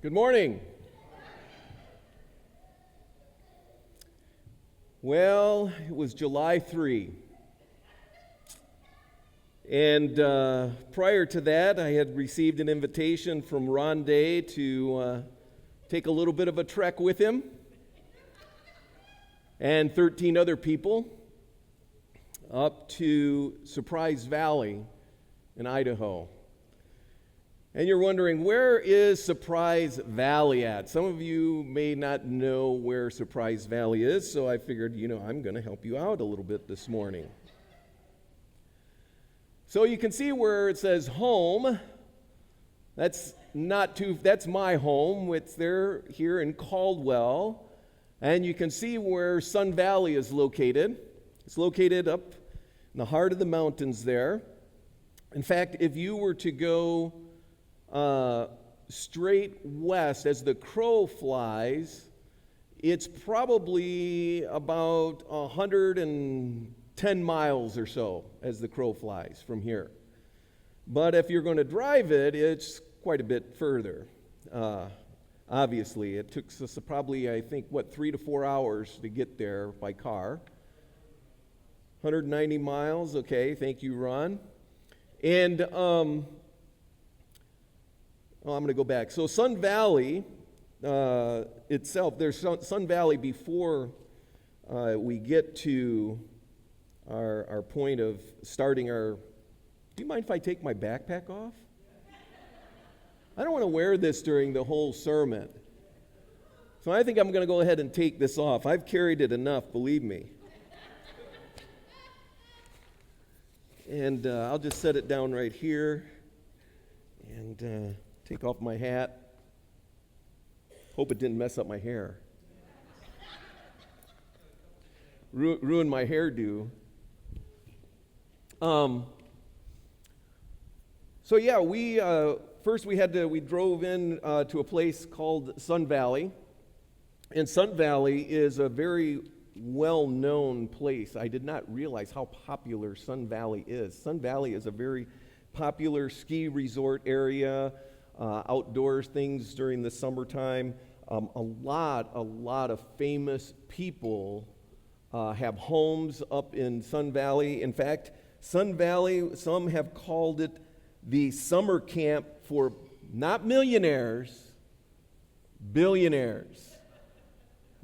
Good morning. Well, it was July 3. And prior to that, I had received an invitation from Ron Day to take a little bit of a trek with him and 13 other people up to Surprise Valley in Idaho. And you're wondering, where is Surprise Valley at? Some of you may not know where Surprise Valley is, so I figured, I'm going to help you out a little bit this morning. So you can see where it says home. That's my home. It's there here in Caldwell. And you can see where Sun Valley is located. It's located up in the heart of the mountains there. In fact, if you were to go straight west as the crow flies, it's probably about 110 miles or so as the crow flies from here. But if you're going to drive it, it's quite a bit further. Obviously, it took us probably, 3 to 4 hours to get there by car. 190 miles, okay, thank you, Ron. And I'm going to go back. So Sun Valley itself, there's Sun Valley before we get to our point of starting our... Do you mind if I take my backpack off? I don't want to wear this during the whole sermon. So I think I'm going to go ahead and take this off. I've carried it enough, believe me. And I'll just set it down right here and take off my hat. Hope it didn't mess up my hair. Ruin my hairdo. So yeah, we drove in to a place called Sun Valley. And Sun Valley is a very well-known place. I did not realize how popular Sun Valley is. Sun Valley is a very popular ski resort area, outdoors things during the summertime. A lot of famous people have homes up in Sun Valley. In fact, Sun Valley, some have called it the summer camp for not millionaires, billionaires.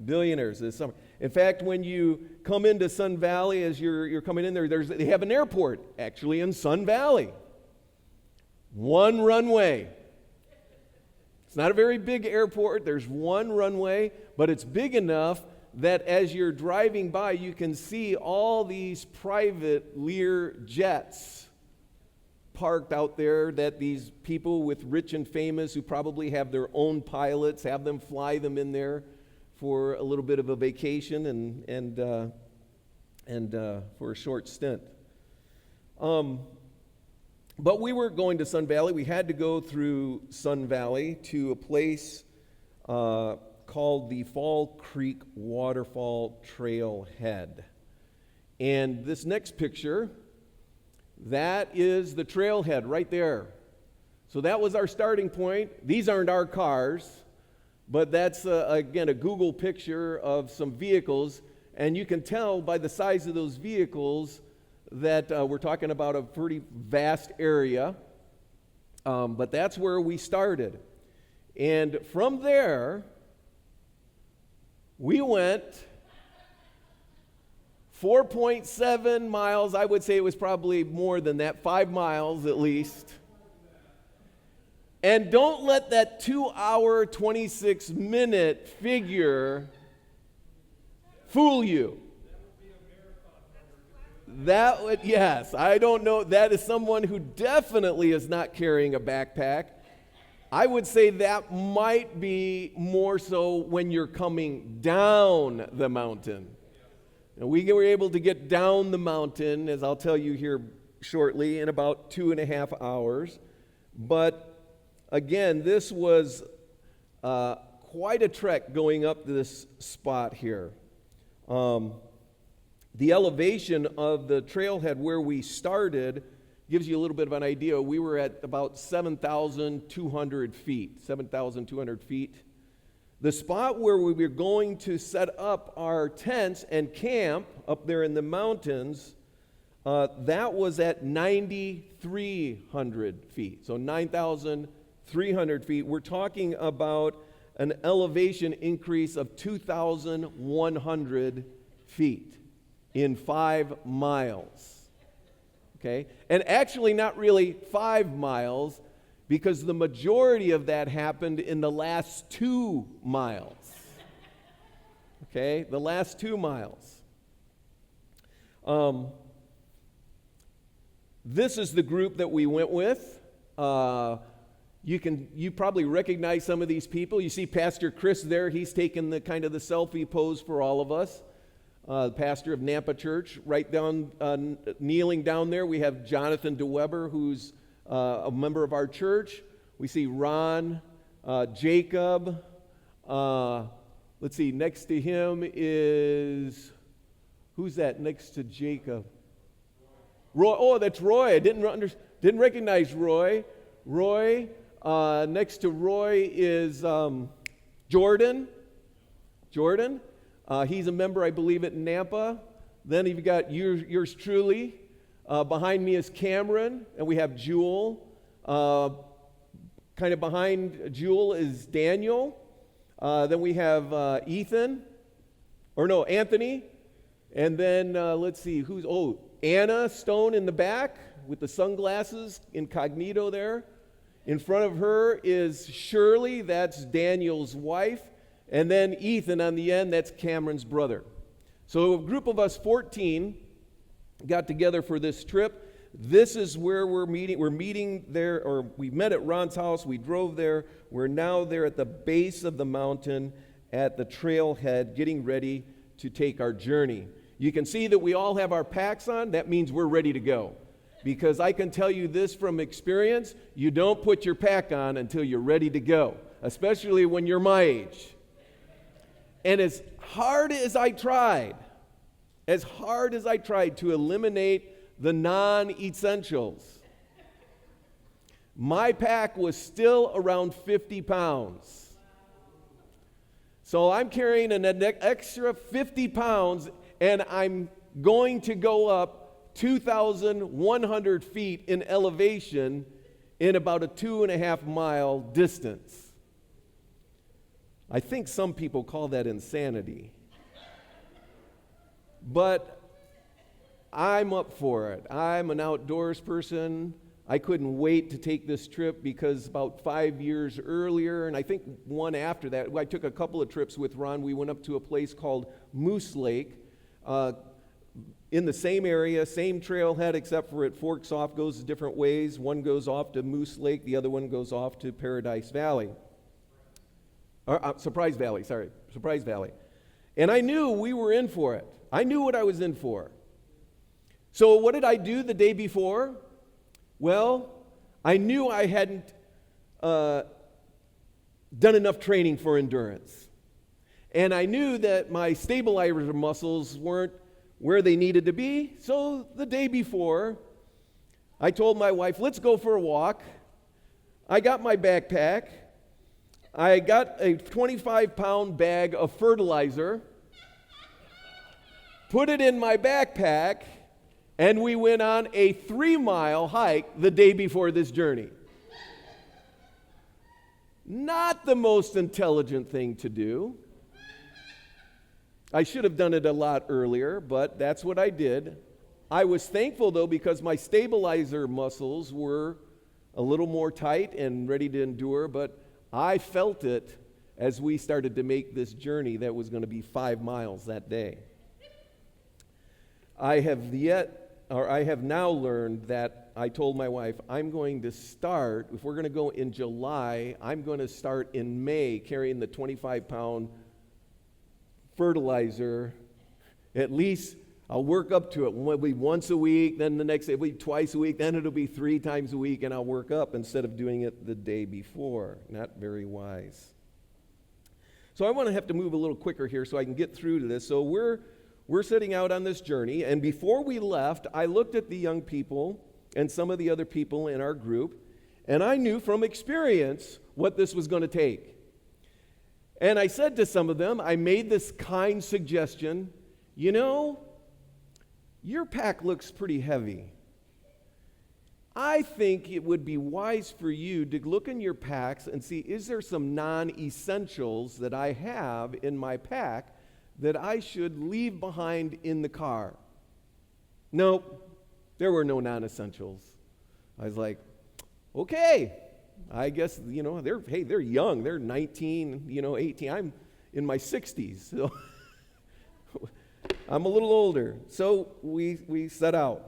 Billionaires this summer. In fact, when you come into Sun Valley, as you're coming in there, they have an airport actually in Sun Valley. One runway. It's not a very big airport. There's one runway, but it's big enough that as you're driving by, you can see all these private Lear jets parked out there that these people with rich and famous who probably have their own pilots have them fly them in there for a little bit of a vacation and for a short stint. But we weren't going to Sun Valley. We had to go through Sun Valley to a place called the Fall Creek Waterfall Trailhead. And this next picture, that is the trailhead right there. So that was our starting point. These aren't our cars, but that's, again, a Google picture of some vehicles. And you can tell by the size of those vehicles that we're talking about a pretty vast area, but that's where we started. And from there, we went 4.7 miles. I would say it was probably more than that, 5 miles at least. And don't let that 2-hour, 26-minute figure fool you. Yes, I don't know. That is someone who definitely is not carrying a backpack. I would say that might be more so when you're coming down the mountain. And we were able to get down the mountain, as I'll tell you here shortly, in about 2.5 hours. But again, this was quite a trek going up this spot here. The elevation of the trailhead where we started gives you a little bit of an idea. We were at about 7,200 feet. 7,200 feet. The spot where we were going to set up our tents and camp up there in the mountains, that was at 9,300 feet. So 9,300 feet. We're talking about an elevation increase of 2,100 feet in 5 miles. Okay? And actually not really 5 miles, because the majority of that happened in the last 2 miles. Okay? The last 2 miles. This is the group that we went with. You probably recognize some of these people. You see Pastor Chris there. He's taking the kind of the selfie pose for all of us. The pastor of Nampa Church, right down, kneeling down there. We have Jonathan DeWeber, who's a member of our church. We see Ron, Jacob. Let's see, next to him is, who's that next to Jacob? Roy. Oh, that's Roy. I didn't recognize Roy. Roy. Next to Roy is Jordan. Jordan. He's a member, I believe, at Nampa. Then you've got yours truly. Behind me is Cameron, and we have Jewel. Kind of behind Jewel is Daniel. Then we have Anthony. And then let's see, Anna Stone in the back with the sunglasses, incognito there. In front of her is Shirley, that's Daniel's wife. And then Ethan on the end, that's Cameron's brother. So a group of us, 14, got together for this trip. This is where we're meeting. We're meeting there, or we met at Ron's house. We drove there. We're now there at the base of the mountain at the trailhead, getting ready to take our journey. You can see that we all have our packs on. That means we're ready to go. Because I can tell you this from experience, you don't put your pack on until you're ready to go, especially when you're my age. And as hard as I tried to eliminate the non-essentials, my pack was still around 50 pounds. So I'm carrying an extra 50 pounds, and I'm going to go up 2,100 feet in elevation in about a 2.5 mile distance. I think some people call that insanity. But I'm up for it. I'm an outdoors person. I couldn't wait to take this trip because about 5 years earlier, and I think one after that, I took a couple of trips with Ron. We went up to a place called Moose Lake, in the same area, same trailhead, except for it forks off, goes different ways. One goes off to Moose Lake, the other one goes off to Surprise Valley. And I knew we were in for it. I knew what I was in for. So what did I do the day before? Well, I knew I hadn't done enough training for endurance. And I knew that my stabilizer muscles weren't where they needed to be. So the day before, I told my wife, let's go for a walk. I got my backpack. I got a 25-pound bag of fertilizer, put it in my backpack, and we went on a 3-mile hike the day before this journey. Not the most intelligent thing to do. I should have done it a lot earlier, but that's what I did. I was thankful, though, because my stabilizer muscles were a little more tight and ready to endure, but I felt it as we started to make this journey that was going to be 5 miles that day. I have now learned that I told my wife, I'm going to start, if we're going to go in July, I'm going to start in May carrying the 25-pound fertilizer. At least I'll work up to it. It'll be once a week, then the next day it'll be twice a week, then it'll be 3 times a week, and I'll work up instead of doing it the day before. Not very wise. So I want to have to move a little quicker here so I can get through to this. So we're setting out on this journey, and before we left, I looked at the young people and some of the other people in our group, and I knew from experience what this was going to take. And I said to some of them, I made this kind suggestion, you know, your pack looks pretty heavy. I think it would be wise for you to look in your packs and see, is there some non-essentials that I have in my pack that I should leave behind in the car? Nope, there were no non-essentials. I was like, okay, I guess, they're young. They're 19, 18. I'm in my 60s, so I'm a little older. So we set out,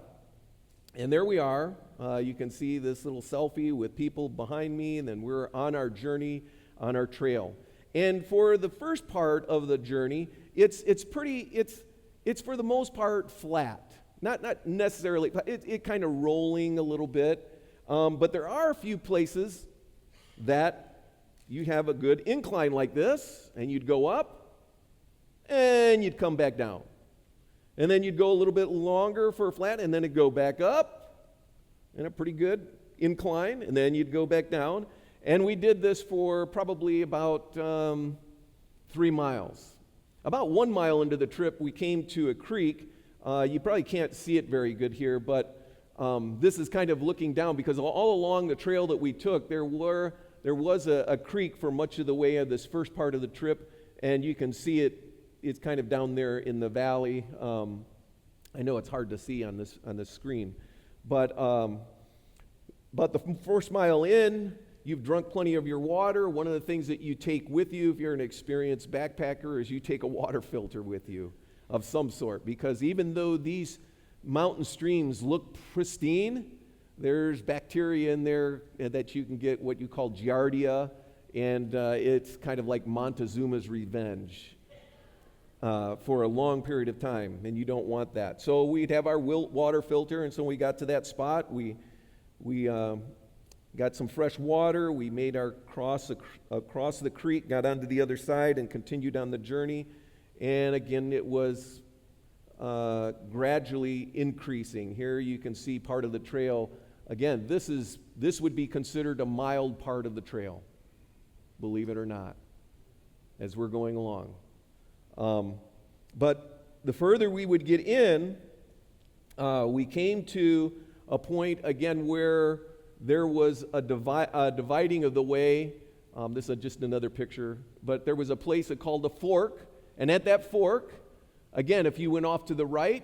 and there we are. You can see this little selfie with people behind me, and then we're on our journey, on our trail. And for the first part of the journey, it's for the most part flat. Not necessarily, it kind of rolling a little bit. But there are a few places that you have a good incline like this, and you'd go up, and you'd come back down. And then you'd go a little bit longer for a flat, and then it'd go back up, and a pretty good incline, and then you'd go back down. And we did this for probably about 3 miles. About 1 mile into the trip, we came to a creek. You probably can't see it very good here, but this is kind of looking down, because all along the trail that we took, there was a creek for much of the way of this first part of the trip, and you can see it's kind of down there in the valley. I know it's hard to see on this screen, but the first mile in, you've drunk plenty of your water. One of the things that you take with you if you're an experienced backpacker is you take a water filter with you of some sort, because even though these mountain streams look pristine, there's bacteria in there that you can get, what you call giardia, and it's kind of like Montezuma's revenge for a long period of time, and you don't want that. So we'd have our water filter, and so when we got to that spot, we got some fresh water. We made our cross across the creek, got onto the other side, and continued on the journey. And again, it was gradually increasing. Here you can see part of the trail. Again, this would be considered a mild part of the trail, believe it or not, as we're going along. But the further we would get in, we came to a point again where there was a dividing of the way. This is just another picture, but there was a place called a fork. And at that fork, again, if you went off to the right,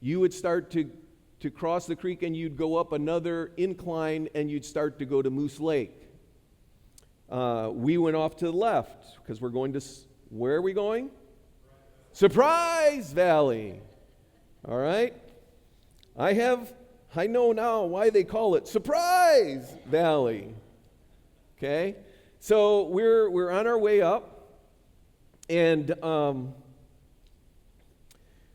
you would start to cross the creek, and you'd go up another incline, and you'd start to go to Moose Lake. We went off to the left, because we're going to, where are we going? Surprise Valley. All right? I know now why they call it Surprise Valley. Okay? So we're on our way up. And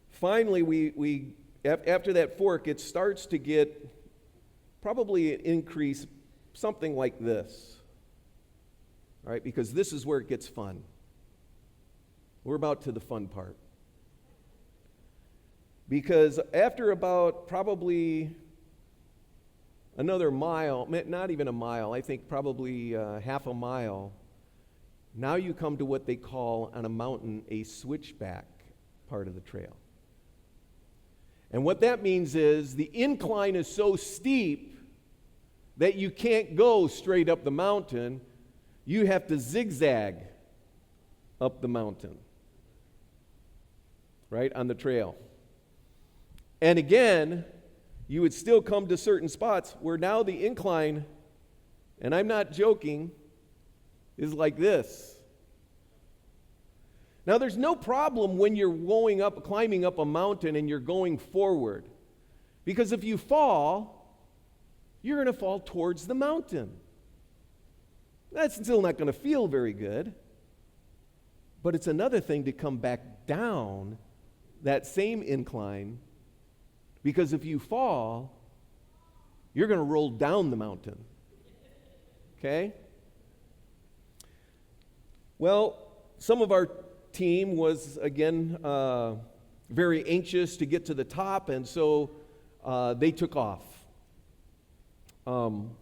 finally, we after that fork, it starts to get probably an increase, something like this. All right, because this is where it gets fun. We're about to the fun part. Because after about probably another mile, not even a mile, I think probably half a mile, now you come to what they call on a mountain a switchback part of the trail. And what that means is the incline is so steep that you can't go straight up the mountain. You have to zigzag up the mountain, right, on the trail. And again, you would still come to certain spots where now the incline, and I'm not joking, is like this. Now, there's no problem when you're climbing up a mountain and you're going forward. Because if you fall, you're going to fall towards the mountain. That's still not going to feel very good. But it's another thing to come back down that same incline, because if you fall, you're going to roll down the mountain. Okay? Well, some of our team was, again, very anxious to get to the top, and so they took off.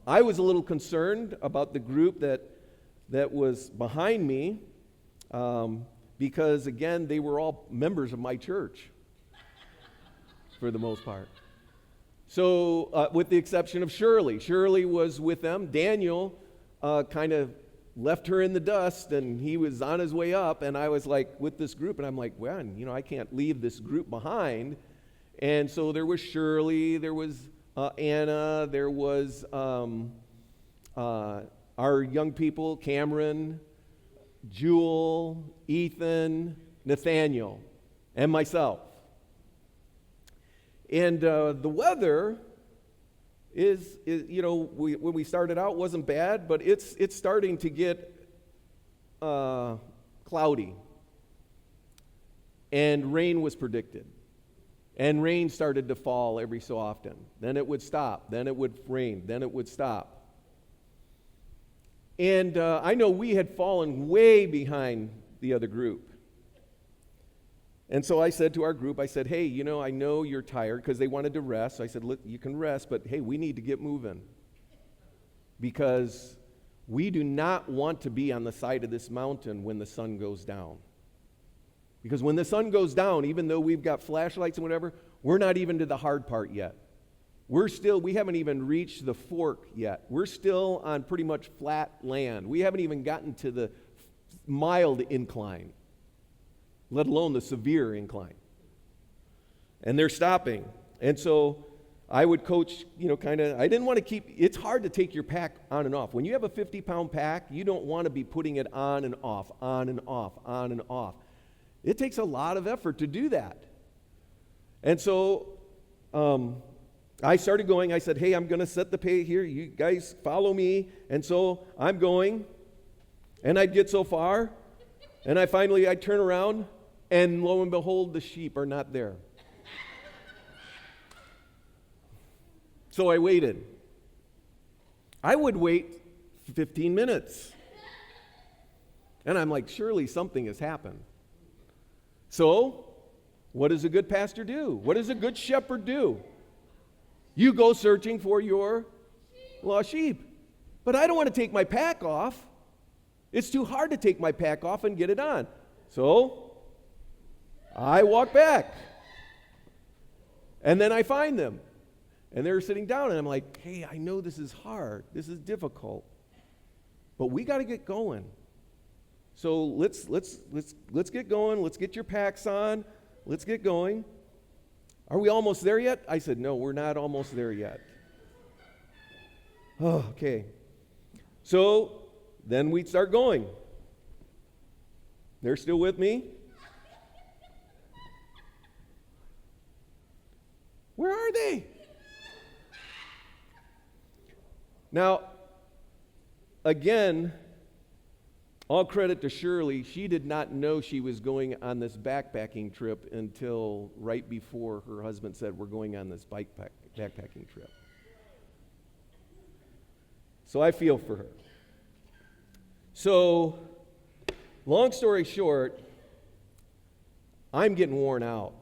I was a little concerned about the group that was behind me because, again, they were all members of my church for the most part. So, with the exception of Shirley. Shirley was with them. Daniel kind of left her in the dust, and he was on his way up, and I was like with this group, and I'm like, well, I can't leave this group behind. And so there was Shirley, there was Anna, there was our young people, Cameron, Jewel, Ethan, Nathaniel, and myself. And the weather is when we started out wasn't bad, but it's starting to get cloudy. And rain was predicted. And rain started to fall every so often. Then it would stop. Then it would rain. Then it would stop. And I know we had fallen way behind the other group. And so I said to our group, I said, hey, I know you're tired, because they wanted to rest. So I said, look, you can rest, but hey, we need to get moving. Because we do not want to be on the side of this mountain when the sun goes down. Because when the sun goes down, even though we've got flashlights and whatever, we're not even to the hard part yet. We haven't even reached the fork yet. We're still on pretty much flat land. We haven't even gotten to the mild incline, let alone the severe incline. And they're stopping. And so I would coach, I didn't want to it's hard to take your pack on and off. When you have a 50-pound pack, you don't want to be putting it on and off, on and off, on and off. It takes a lot of effort to do that. And so I started going. I said, hey, I'm going to set the pace here. You guys follow me. And so I'm going. And I'd get so far. And I'd turn around. And lo and behold, the sheep are not there. So I waited. I would wait 15 minutes. And I'm like, surely something has happened. So, what does a good pastor do? What does a good shepherd do? You go searching for your lost sheep. But I don't want to take my pack off. It's too hard to take my pack off and get it on. So, I walk back. And then I find them. And they're sitting down, and I'm like, hey, I know this is hard. This is difficult. But we got to get going. So let's get going. Let's get your packs on. Let's get going. Are we almost there yet? I said, no, we're not almost there yet. Oh, okay. So then we'd start going. They're still with me? Where are they? Now, again, all credit to Shirley. She did not know she was going on this backpacking trip until right before her husband said, we're going on this backpacking trip. So I feel for her. So, long story short, I'm getting worn out.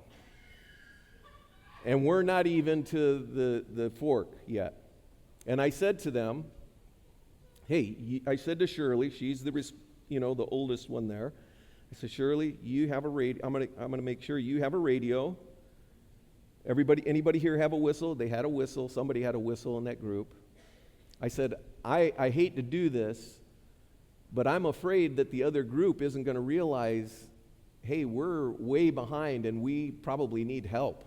And we're not even to the fork yet. And I said to them, hey, I said to Shirley, she's the oldest one there. I said, Shirley, you have a radio. I'm gonna make sure you have a radio. Anybody here have a whistle? They had a whistle. Somebody had a whistle in that group. I said, I hate to do this, but I'm afraid that the other group isn't going to realize, hey, we're way behind and we probably need help.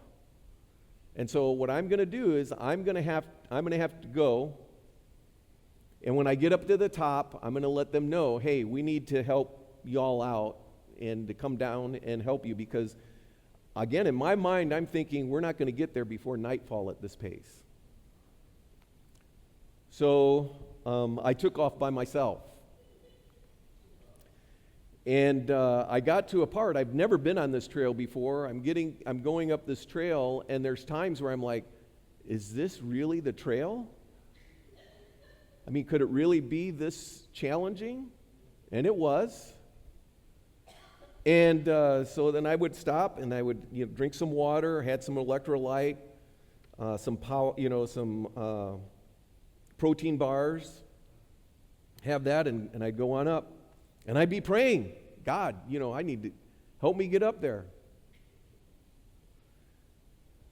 And so what I'm going to do is I'm going to have to go. And when I get up to the top, I'm going to let them know, hey, we need to help y'all out and to come down and help you, because, again, in my mind, I'm thinking we're not going to get there before nightfall at this pace. So I took off by myself. And I got to a part, I've never been on this trail before. I'm going up this trail, and there's times where I'm like, is this really the trail? I mean, could it really be this challenging? And it was. And so then I would stop, and I would drink some water, had some electrolyte, some power, some protein bars, have that, and I'd go on up. And I'd be praying, God, I need to help me get up there.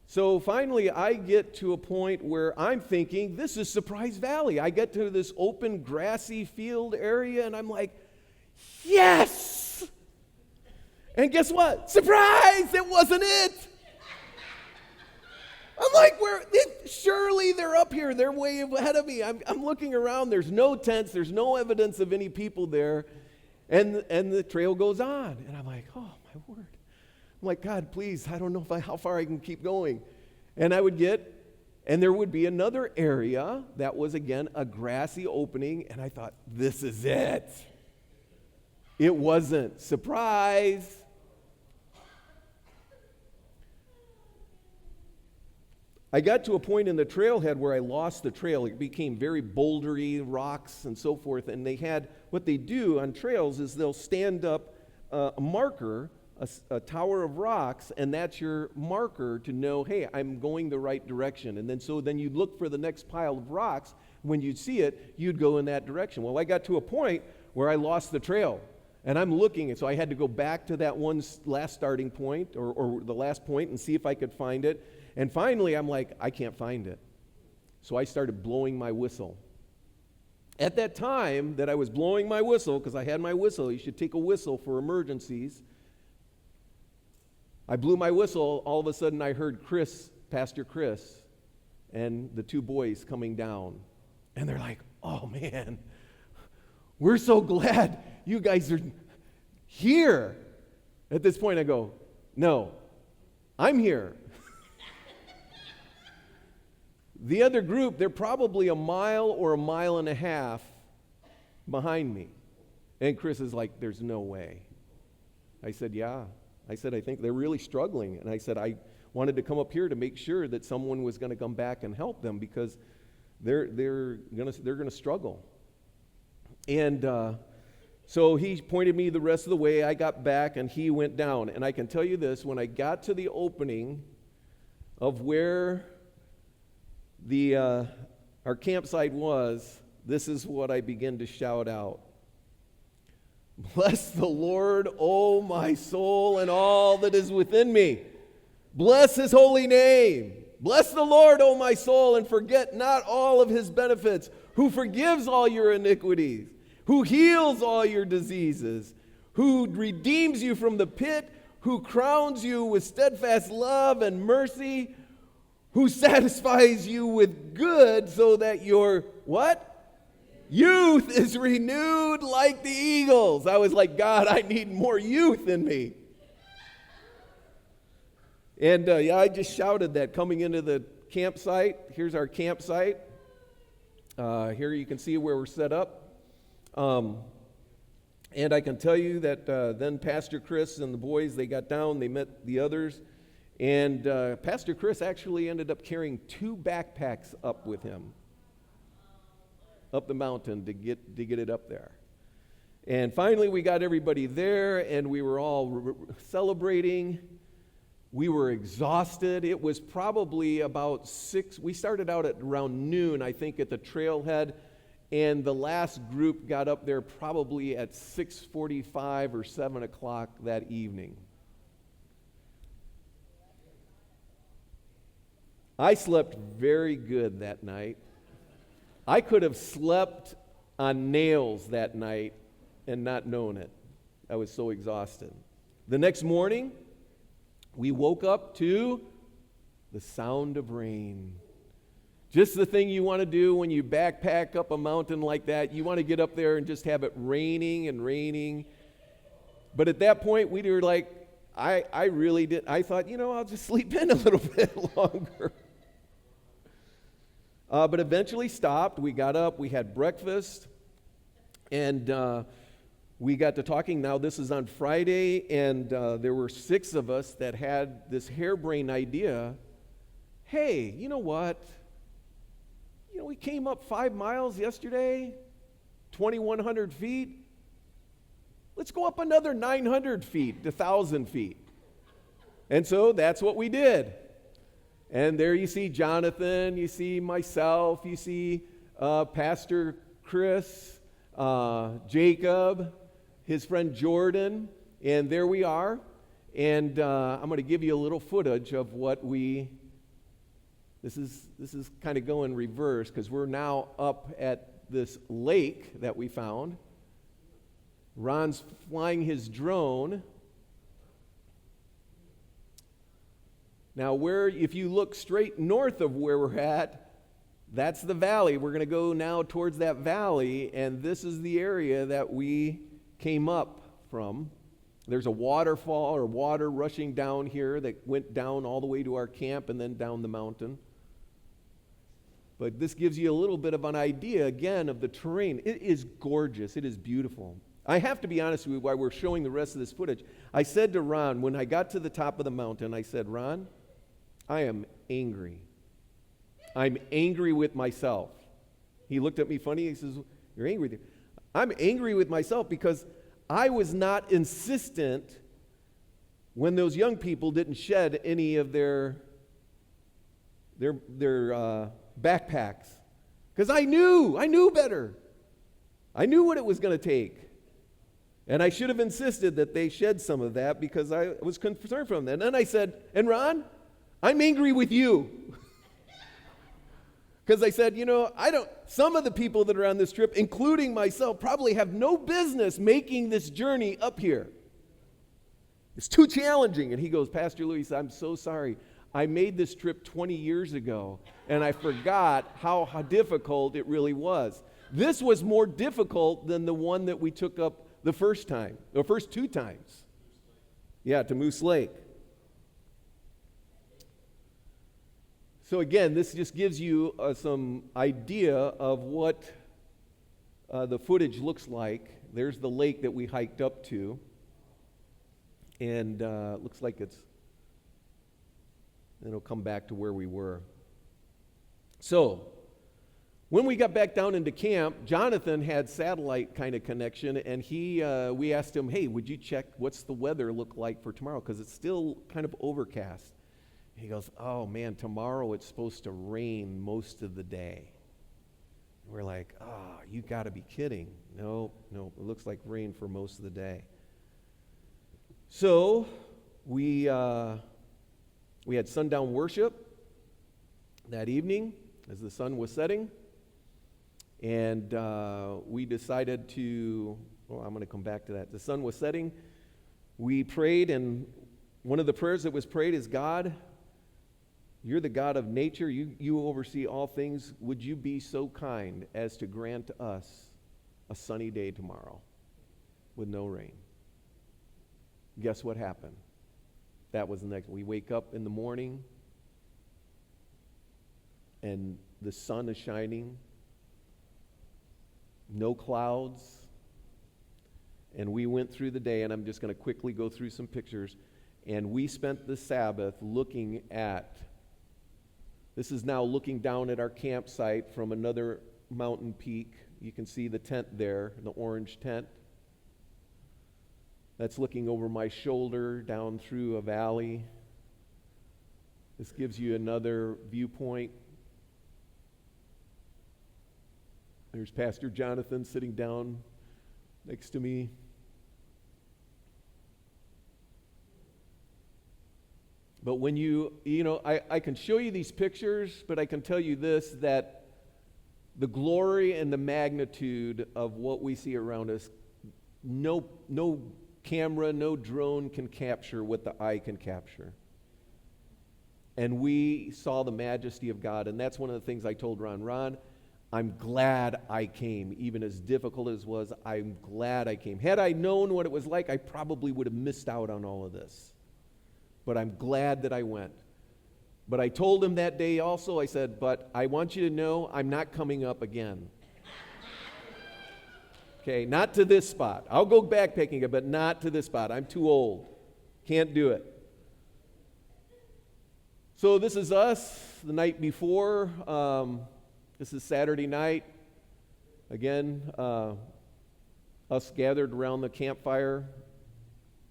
So finally, I get to a point where I'm thinking, this is Surprise Valley. I get to this open, grassy field area, and I'm like, yes! And guess what? Surprise! It wasn't it! I'm like, surely they're up here. They're way ahead of me. I'm looking around. There's no tents. There's no evidence of any people there. And the trail goes on. And I'm like, oh, my word. I'm like, God, please, I don't know how far I can keep going. And I would and there would be another area that was, again, a grassy opening. And I thought, this is it. It wasn't. Surprise. I got to a point in the trailhead where I lost the trail. It became very bouldery, rocks and so forth. And what they do on trails is they'll stand up a marker, a tower of rocks, and that's your marker to know, hey, I'm going the right direction. And then you'd look for the next pile of rocks. When you'd see it, you'd go in that direction. Well, I got to a point where I lost the trail. And I'm looking, and so I had to go back to that one last starting point or the last point and see if I could find it. And finally, I'm like, I can't find it. So I started blowing my whistle. At that time that I was blowing my whistle, because I had my whistle, you should take a whistle for emergencies. I blew my whistle. All of a sudden, I heard Pastor Chris, and the two boys coming down. And they're like, oh, man, we're so glad you guys are here. At this point, I go, no, I'm here. The other group, they're probably a mile or a mile and a half behind me. And Chris is like, there's no way. I said, yeah. I said, I think they're really struggling. And I said, I wanted to come up here to make sure that someone was going to come back and help them because they're going to struggle. And so he pointed me the rest of the way. I got back and he went down. And I can tell you this, when I got to the opening of where our campsite was, this is what I began to shout out. Bless the Lord, O my soul, and all that is within me. Bless his holy name. Bless the Lord, O my soul, and forget not all of his benefits, who forgives all your iniquities, who heals all your diseases, who redeems you from the pit, who crowns you with steadfast love and mercy, who satisfies you with good so that your, what? Youth is renewed like the eagles. I was like, God, I need more youth in me. And I just shouted that coming into the campsite. Here's our campsite. Here you can see where we're set up. And I can tell you that then Pastor Chris and the boys, they got down, they met the others. And Pastor Chris actually ended up carrying 2 backpacks up with him, up the mountain to get it up there. And finally we got everybody there, and we were all celebrating. We were exhausted. It was probably about 6. We started out at around noon, I think, at the trailhead, and the last group got up there probably at 6:45 or 7 o'clock that evening. I slept very good that night. I could have slept on nails that night and not known it. I was so exhausted. The next morning, we woke up to the sound of rain. Just the thing you want to do when you backpack up a mountain like that. You want to get up there and just have it raining and raining. But at that point, we were like, I really did. I thought, I'll just sleep in a little bit longer. But eventually stopped. We got up, we had breakfast, and we got to talking. Now this is on Friday, and there were 6 of us that had this harebrained idea. Hey, you know what? We came up 5 miles yesterday, 2,100 feet. Let's go up another 900 feet, 1,000 feet. And so that's what we did. And there you see Jonathan, you see myself, you see Pastor Chris, Jacob, his friend Jordan, and there we are. And I'm going to give you a little footage of what this is kind of going reverse because we're now up at this lake that we found. Ron's flying his drone. Now, if you look straight north of where we're at, that's the valley. We're going to go now towards that valley, and this is the area that we came up from. There's a waterfall or water rushing down here that went down all the way to our camp and then down the mountain. But this gives you a little bit of an idea, again, of the terrain. It is gorgeous. It is beautiful. I have to be honest with you while we're showing the rest of this footage. I said to Ron, when I got to the top of the mountain, I said, Ron, I am angry. I'm angry with myself. He looked at me funny. He says, you're angry with you. I'm angry with myself because I was not insistent when those young people didn't shed any of their backpacks. Because I knew better. I knew what it was going to take. And I should have insisted that they shed some of that because I was concerned for them. And then I said, and Ron, I'm angry with you. Because I said, some of the people that are on this trip, including myself, probably have no business making this journey up here. It's too challenging. And he goes, Pastor Louis, I'm so sorry. I made this trip 20 years ago, and I forgot how difficult it really was. This was more difficult than the one that we took up the first time, the first two times. Yeah, to Moose Lake. So again, this just gives you some idea of what the footage looks like. There's the lake that we hiked up to. And it looks like it'll come back to where we were. So, when we got back down into camp, Jonathan had satellite kind of connection, and we asked him, hey, would you check what's the weather look like for tomorrow? Because it's still kind of overcast. He goes, oh man, tomorrow it's supposed to rain most of the day. We're like, you got to be kidding. No, it looks like rain for most of the day. So we had sundown worship that evening as the sun was setting. And we decided I'm going to come back to that. The sun was setting. We prayed, and one of the prayers that was prayed is, God, you're the God of nature. You oversee all things. Would you be so kind as to grant us a sunny day tomorrow with no rain? Guess what happened? That was the next. We wake up in the morning, and the sun is shining. No clouds. And we went through the day, and I'm just going to quickly go through some pictures. And we spent the Sabbath looking at, this is now looking down at our campsite from another mountain peak. You can see the tent there, the orange tent. That's looking over my shoulder down through a valley. This gives you another viewpoint. There's Pastor Jonathan sitting down next to me. But when I can show you these pictures, but I can tell you this, that the glory and the magnitude of what we see around us, no camera, no drone can capture what the eye can capture. And we saw the majesty of God, and that's one of the things I told Ron, I'm glad I came. Even as difficult as it was, I'm glad I came. Had I known what it was like, I probably would have missed out on all of this. But I'm glad that I went. But I told him that day also, I said, but I want you to know I'm not coming up again. Okay, not to this spot. I'll go backpacking, but not to this spot. I'm too old. Can't do it. So this is us the night before. This is Saturday night. Again, us gathered around the campfire,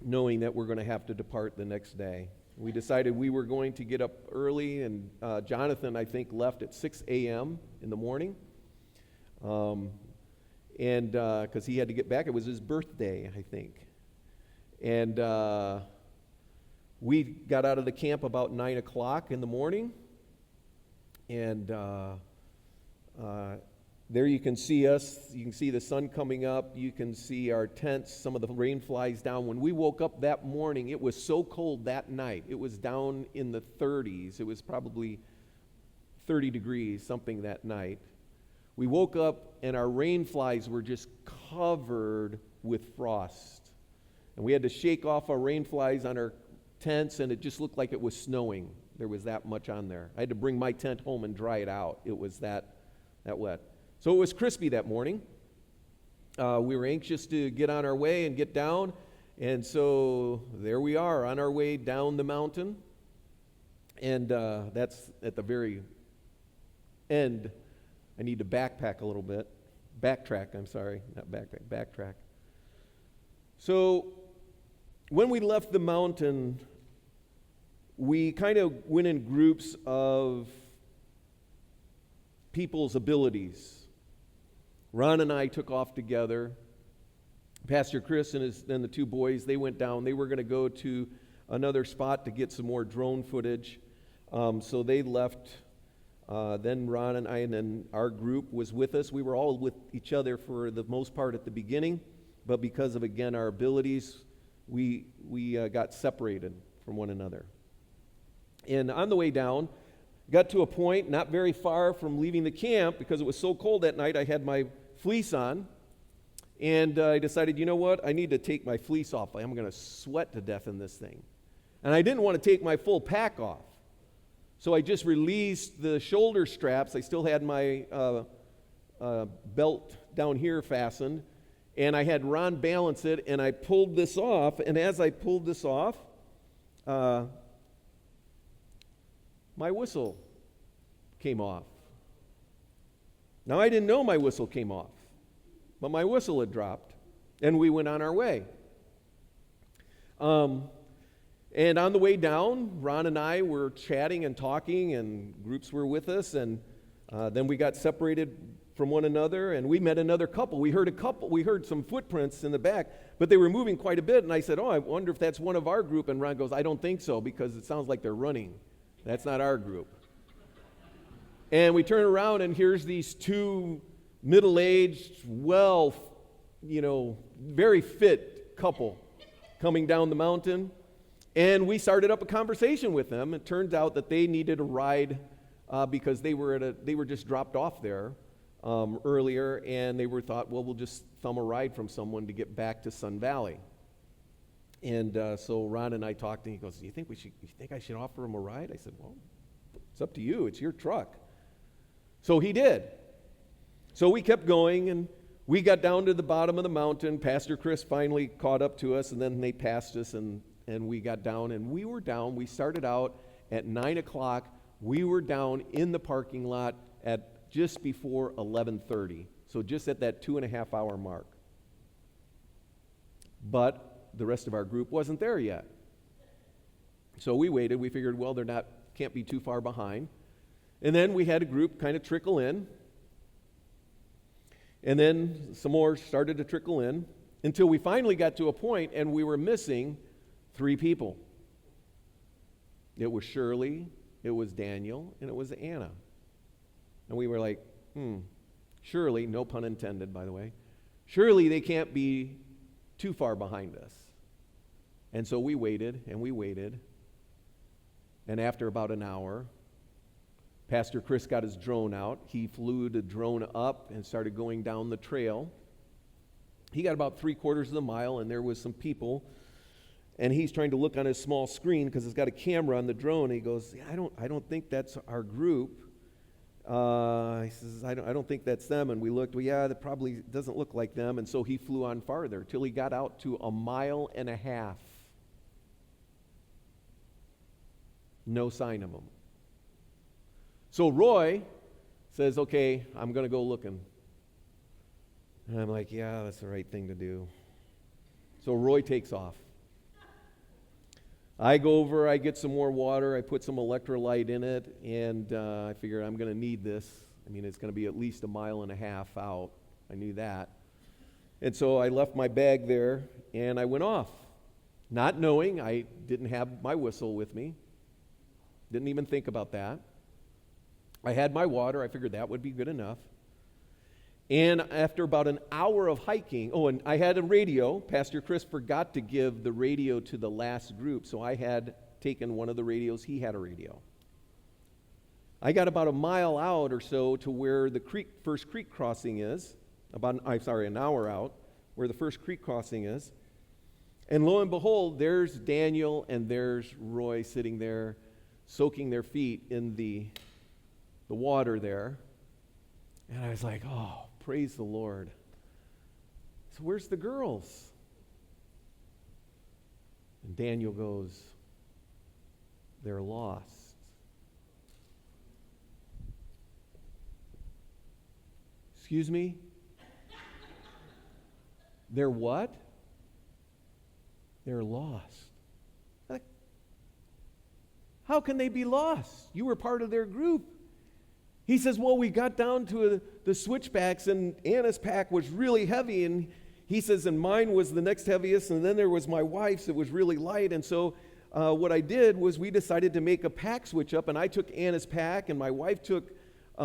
knowing that we're going to have to depart the next day. We decided we were going to get up early, and Jonathan, I think, left at 6 a.m. in the morning. And because he had to get back. It was his birthday, I think. And we got out of the camp about 9 o'clock in the morning. And there you can see us. You can see the sun coming up. You can see our tents. Some of the rain flies down. When we woke up that morning, it was so cold that night. It was down in the 30s. It was probably 30 degrees, something that night. We woke up and our rain flies were just covered with frost. And we had to shake off our rain flies on our tents, and it just looked like it was snowing. There was that much on there. I had to bring my tent home and dry it out. It was that wet. So it was crispy that morning. We were anxious to get on our way and get down. And so there we are on our way down the mountain. And that's at the very end. I need to backtrack a little bit. Backtrack. So when we left the mountain, we kind of went in groups of people's abilities. Ron and I took off together. Pastor Chris and the two boys, they went down. They were going to go to another spot to get some more drone footage. So they left. Then Ron and I, and then our group was with us. We were all with each other for the most part at the beginning, but because of, again, our abilities, we got separated from one another. And on the way down, got to a point not very far from leaving the camp, because it was so cold that night. I had my fleece on, and I decided, you know what, I need to take my fleece off. I'm going to sweat to death in this thing. And I didn't want to take my full pack off. So I just released the shoulder straps. I still had my belt down here fastened, and I had Ron balance it, and I pulled this off. And as I pulled this off, my whistle came off. Now, I didn't know my whistle came off, but my whistle had dropped, and we went on our way. And on the way down, Ron and I were chatting and talking, and groups were with us, and then we got separated from one another, and we met another couple. We heard some footprints in the back, but they were moving quite a bit, and I said, I wonder if that's one of our group, and Ron goes, I don't think so, because it sounds like they're running. That's not our group. And we turn around, and here's these two middle-aged, very fit couple coming down the mountain. And we started up a conversation with them. It turns out that they needed a ride because they were just dropped off there earlier, and they thought, well, we'll just thumb a ride from someone to get back to Sun Valley. And so Ron and I talked, and he goes, you think I should offer him a ride? I said, well, it's up to you. It's your truck. So he did. So we kept going, and we got down to the bottom of the mountain. Pastor Chris finally caught up to us, and then they passed us, and we got down, and we were down. We started out at 9 o'clock. We were down in the parking lot at just before 11:30, so just at that 2.5-hour mark. But the rest of our group wasn't there yet. So we waited. We figured, well, can't be too far behind. And then we had a group kind of trickle in. And then some more started to trickle in until we finally got to a point and we were missing 3 people. It was Shirley, it was Daniel, and it was Anna. And we were like, surely, no pun intended, by the way, surely they can't be too far behind us. And so we waited, and we waited. And after about an hour, Pastor Chris got his drone out. He flew the drone up and started going down the trail. He got about 3/4 of the mile, and there was some people. And he's trying to look on his small screen because it's got a camera on the drone. And he goes, I don't think that's our group. He says, I don't think that's them. And we looked, that probably doesn't look like them. And so he flew on farther till he got out to 1.5 miles. No sign of them. So Roy says, okay, I'm going to go looking. And I'm like, yeah, that's the right thing to do. So Roy takes off. I go over, I get some more water, I put some electrolyte in it, and I figure I'm going to need this I mean, it's going to be at least 1.5 miles out. I knew that. And so I left my bag there, and I went off, not knowing I didn't have my whistle with me. Didn't even think about that. I had my water. I figured that would be good enough. And after about an hour of hiking, and I had a radio. Pastor Chris forgot to give the radio to the last group, so I had taken one of the radios. He had a radio. I got about 1 mile out or so to where the first creek crossing is, an hour out, where the first creek crossing is. And lo and behold, there's Daniel and there's Roy sitting there, soaking their feet in the water there. And I was like, oh, praise the Lord. So where's the girls? And Daniel goes, they're lost. Excuse me? They're what? They're lost. Like, how can they be lost? You were part of their group. He says, well, we got down to the switchbacks, and Anna's pack was really heavy, and he says, and mine was the next heaviest, and then there was my wife's that was really light, and so what I did was we decided to make a pack switch up, and I took Anna's pack, and my wife took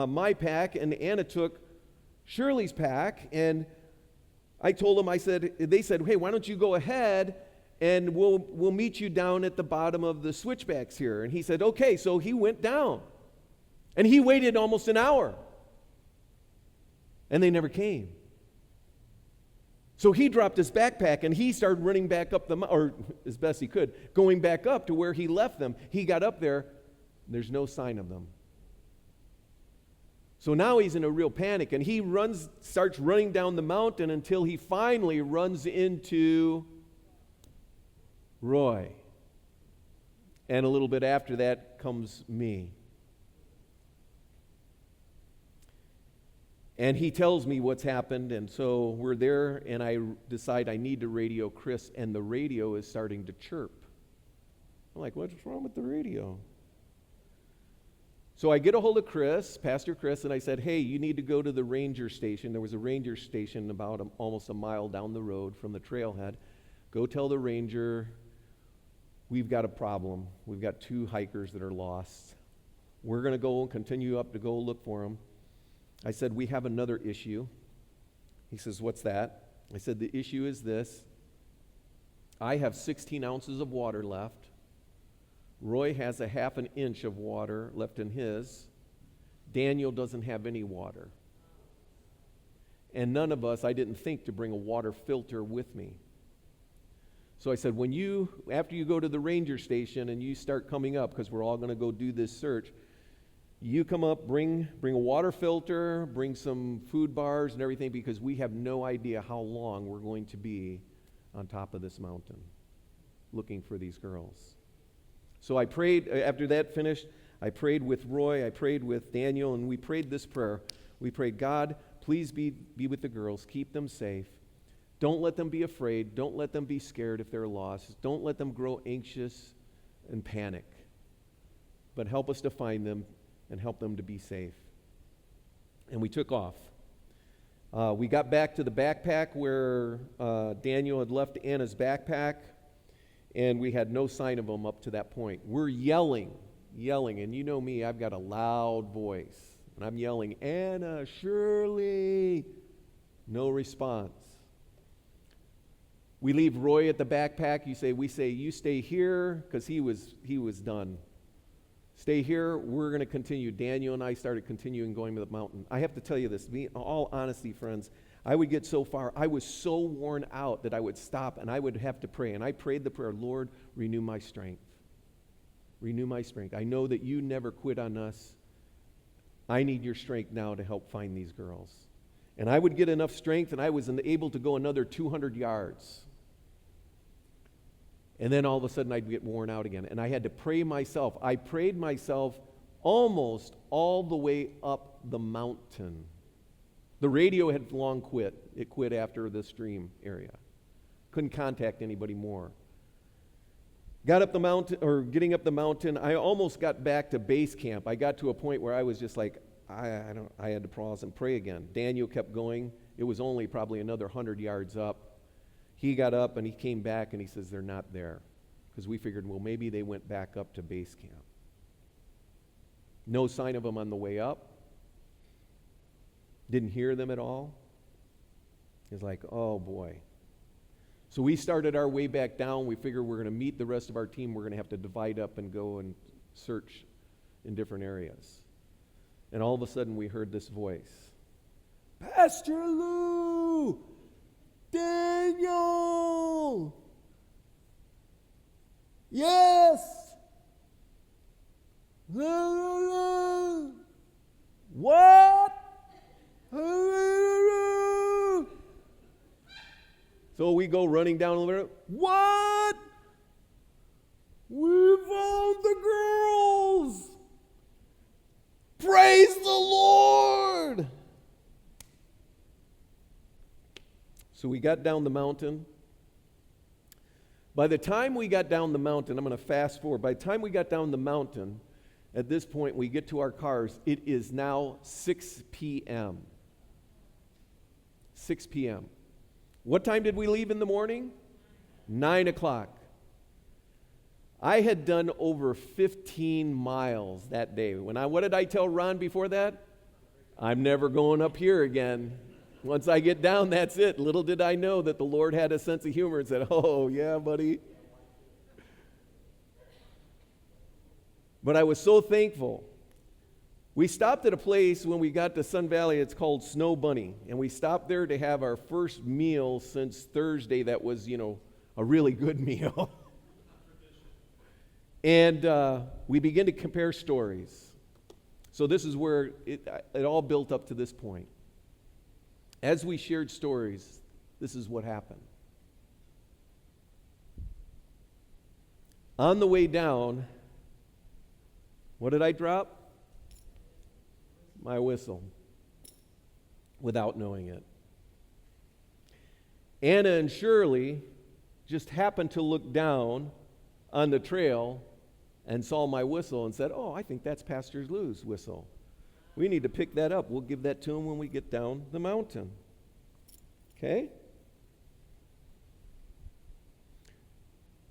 my pack, and Anna took Shirley's pack, and I told them, they said, hey, why don't you go ahead, and we'll meet you down at the bottom of the switchbacks here. And he said, okay, so he went down. And he waited almost an hour. And they never came. So he dropped his backpack and he started running back up the mountain, or as best he could, going back up to where he left them. He got up there, there's no sign of them. So now he's in a real panic, and he starts running down the mountain until he finally runs into Roy. And a little bit after that comes me. And he tells me what's happened, and so we're there, and I decide I need to radio Chris, and the radio is starting to chirp. I'm like, what's wrong with the radio? So I get a hold of Chris, Pastor Chris, and I said, hey, you need to go to the ranger station. There was a ranger station about almost 1 mile down the road from the trailhead. Go tell the ranger we've got a problem. We've got 2 hikers that are lost. We're going to go and continue up to go look for them. I said, we have another issue. He says, what's that? I said, the issue is this. I have 16 ounces of water left. Roy has 1/2 inch of water left in his. Daniel doesn't have any water. And none of us, I didn't think to bring a water filter with me. So I said, after you go to the ranger station and you start coming up, because we're all going to go do this search, you come up, bring a water filter, bring some food bars and everything, because we have no idea how long we're going to be on top of this mountain looking for these girls. So I prayed, after that finished, I prayed with Roy, I prayed with Daniel, and we prayed this prayer. We prayed, God, please be with the girls, keep them safe. Don't let them be afraid. Don't let them be scared if they're lost. Don't let them grow anxious and panic. But help us to find them and help them to be safe. And we took off. We got back to the backpack where Daniel had left Anna's backpack, and we had no sign of them up to that point. We're yelling, and you know me, I've got a loud voice, and I'm yelling, Anna, Shirley, no response. We leave Roy at the backpack. We say, you stay here, because he was done. Stay here, we're going to continue. Daniel and I started continuing going to the mountain. I have to tell you this, in all honesty, friends, I would get so far, I was so worn out that I would stop and I would have to pray. And I prayed the prayer, Lord, renew my strength. Renew my strength. I know that you never quit on us. I need your strength now to help find these girls. And I would get enough strength, and I was able to go another 200 yards. And then all of a sudden I'd get worn out again. And I had to pray myself. I prayed myself almost all the way up the mountain. The radio had long quit. It quit after the stream area. Couldn't contact anybody more. Got up the mountain, or getting up the mountain, I almost got back to base camp. I got to a point where I was just like, I had to pause and pray again. Daniel kept going. It was only probably another 100 yards up. He got up and he came back and he says, they're not there. Because we figured, well, maybe they went back up to base camp. No sign of them on the way up. Didn't hear them at all. It's like, oh boy. So we started our way back down. We figured we're going to meet the rest of our team. We're going to have to divide up and go and search in different areas. And all of a sudden we heard this voice. Pastor Lou! Daniel! Yes! What? So we go running down the river. What? We found the girls! Praise the Lord! So we got down the mountain. By the time we got down the mountain, I'm going to fast forward. By the time we got down the mountain, at this point, we get to our cars. It is now 6 p.m. 6 p.m. What time did we leave in the morning? 9 o'clock. I had done over 15 miles that day. What did I tell Ron before that? I'm never going up here again. Once I get down, that's it. Little did I know that the Lord had a sense of humor and said, oh, yeah, buddy. But I was so thankful. We stopped at a place when we got to Sun Valley. It's called Snow Bunny. And we stopped there to have our first meal since Thursday that was, a really good meal. And we began to compare stories. So this is where it all built up to this point. As we shared stories, this is what happened. On the way down, what did I drop? My whistle, without knowing it. Anna and Shirley just happened to look down on the trail and saw my whistle and said, oh, I think that's Pastor Lou's whistle. We need to pick that up. We'll give that to him when we get down the mountain. Okay?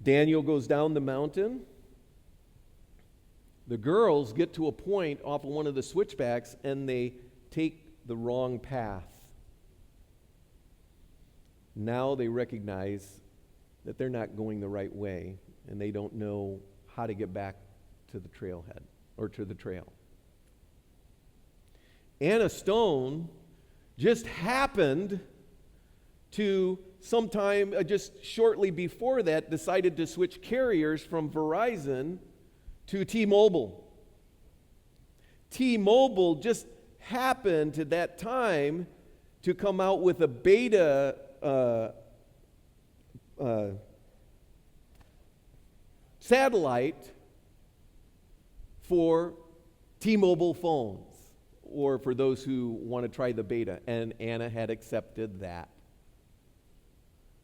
Daniel goes down the mountain. The girls get to a point off of one of the switchbacks and they take the wrong path. Now they recognize that they're not going the right way and they don't know how to get back to the trailhead or to the trail. Anna Stone just happened to sometime just shortly before that decided to switch carriers from Verizon to T-Mobile. T-Mobile just happened to that time to come out with a beta satellite for T-Mobile phones, or for those who want to try the beta, and Anna had accepted that.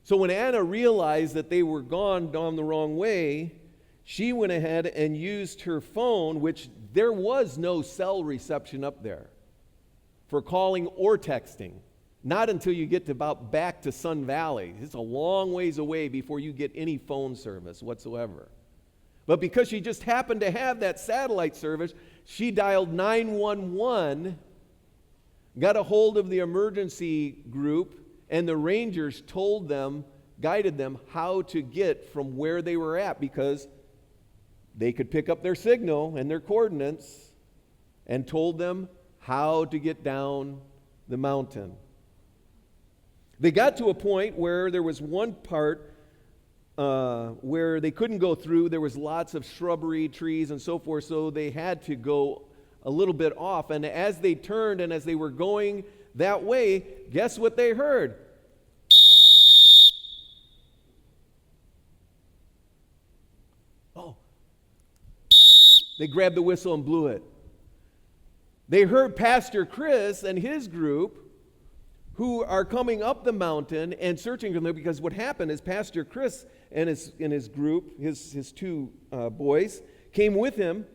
So when Anna realized that they were gone down the wrong way, she went ahead and used her phone, which there was no cell reception up there for calling or texting. Not until you get to about back to Sun Valley. It's a long ways away before you get any phone service whatsoever. But because she just happened to have that satellite service, she dialed 911, got a hold of the emergency group, and the Rangers told them, guided them how to get from where they were at, because they could pick up their signal and their coordinates, and told them how to get down the mountain. They got to a point where there was one part where they couldn't go through. There was lots of shrubbery, trees, and so forth, so they had to go a little bit off. And as they turned and as they were going that way, guess what they heard? Oh. They grabbed the whistle and blew it. They heard Pastor Chris and his group who are coming up the mountain and searching for them, because what happened is Pastor Chris and his group, his two boys, came with him,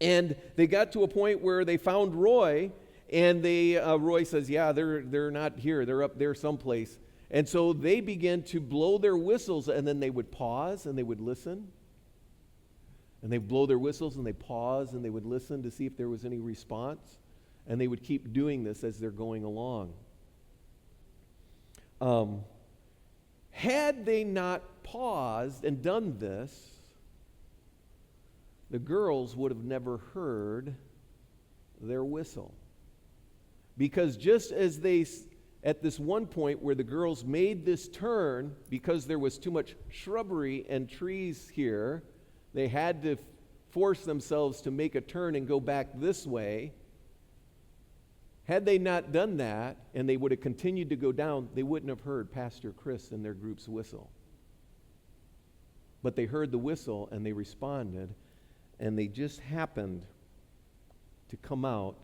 And they got to a point where they found Roy, and Roy says, yeah, they're not here. They're up there someplace. And so they began to blow their whistles, and then they would pause, and they would listen. And they'd blow their whistles, and they'd pause, and they would listen to see if there was any response. And they would keep doing this as they're going along. Had they not paused and done this, the girls would have never heard their whistle. Because just as at this one point where the girls made this turn, because there was too much shrubbery and trees here, they had to force themselves to make a turn and go back this way. Had they not done that, and they would have continued to go down, they wouldn't have heard Pastor Chris and their group's whistle. But they heard the whistle, and they responded, and they just happened to come out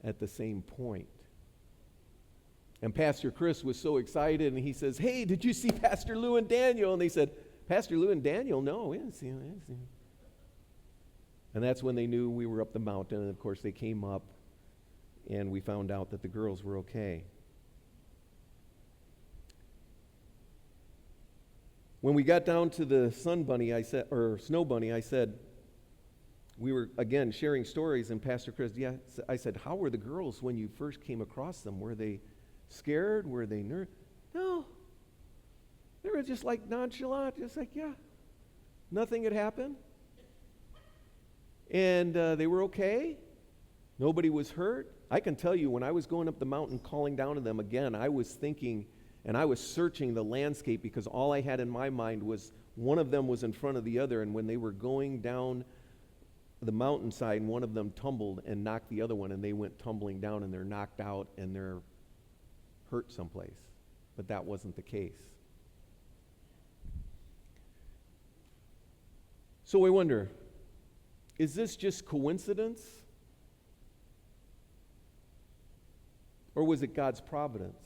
at the same point. And Pastor Chris was so excited, and he says, hey, did you see Pastor Lou and Daniel? And they said, Pastor Lou and Daniel? No, we didn't see them. And that's when they knew we were up the mountain, and of course they came up, and we found out that the girls were okay. When we got down to the Snow Bunny, I said, we were again sharing stories, and Pastor Chris, I said, how were the girls when you first came across them? Were they scared? Were they nervous? No. They were just like nonchalant, just like, yeah, nothing had happened. And they were okay. Nobody was hurt. I can tell you, when I was going up the mountain calling down to them again, I was thinking, and I was searching the landscape, because all I had in my mind was one of them was in front of the other, and when they were going down the mountainside, one of them tumbled and knocked the other one, and they went tumbling down, and they're knocked out, and they're hurt someplace. But that wasn't the case. So I wonder, is this just coincidence? Or was it God's providence?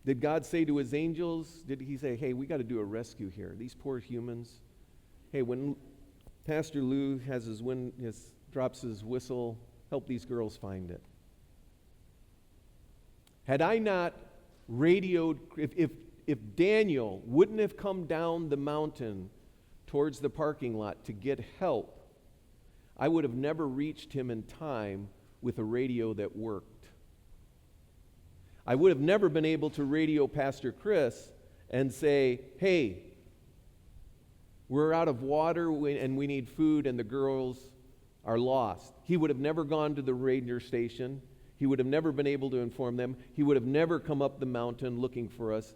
Did God say to his angels, did he say, hey, we got to do a rescue here. These poor humans. Hey, when Pastor Lou drops his whistle, help these girls find it. Had I not radioed, if Daniel wouldn't have come down the mountain towards the parking lot to get help, I would have never reached him in time with a radio that worked. I would have never been able to radio Pastor Chris and say, hey, we're out of water and we need food and the girls are lost. He would have never gone to the radio station. He would have never been able to inform them. He would have never come up the mountain looking for us.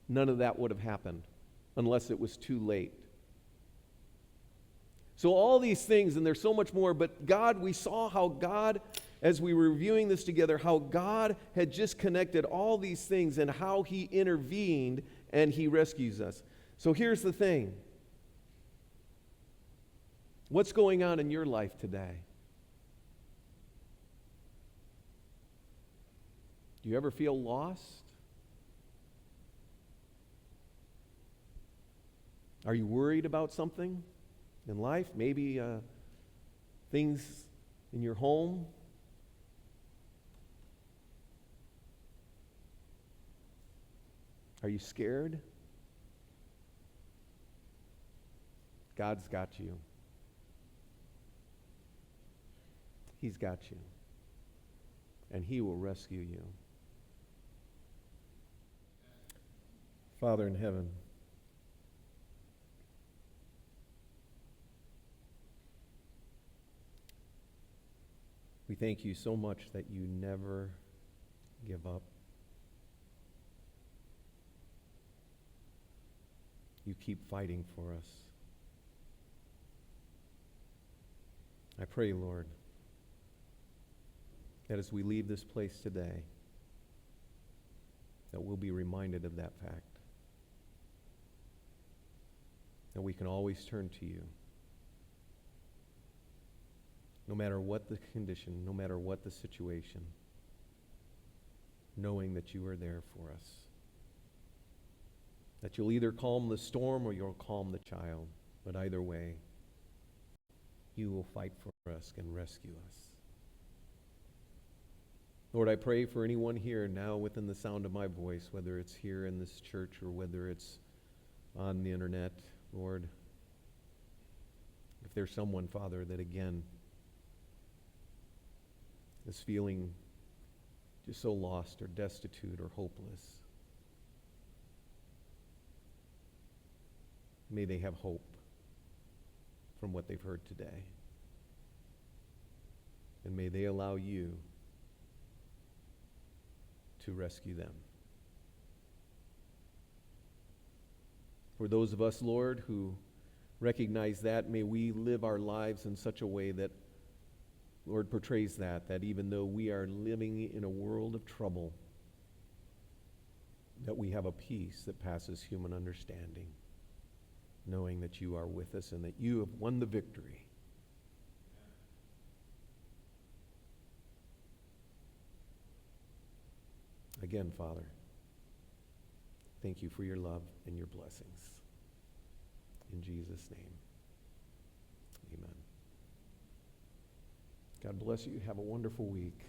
None of that would have happened unless it was too late. So all these things, and there's so much more, but God, we saw how God, as we were reviewing this together, how God had just connected all these things and how he intervened and he rescues us. So here's the thing. What's going on in your life today? Do you ever feel lost? Are you worried about something in life? Maybe things in your home? Are you scared? God's got you. He's got you. And he will rescue you. Father in heaven, we thank you so much that you never give up. You keep fighting for us. I pray, Lord, that as we leave this place today, that we'll be reminded of that fact. That we can always turn to you. No matter what the condition, no matter what the situation, knowing that you are there for us. That you'll either calm the storm or you'll calm the child. But either way, you will fight for us and rescue us. Lord, I pray for anyone here now within the sound of my voice, whether it's here in this church or whether it's on the internet, Lord. If there's someone, Father, that again is feeling just so lost or destitute or hopeless, may they have hope from what they've heard today. And may they allow you to rescue them. For those of us, Lord, who recognize that, may we live our lives in such a way that, Lord, portrays that even though we are living in a world of trouble, that we have a peace that passes human understanding, knowing that you are with us and that you have won the victory. Again, Father, thank you for your love and your blessings. In Jesus' name, amen. God bless you. Have a wonderful week.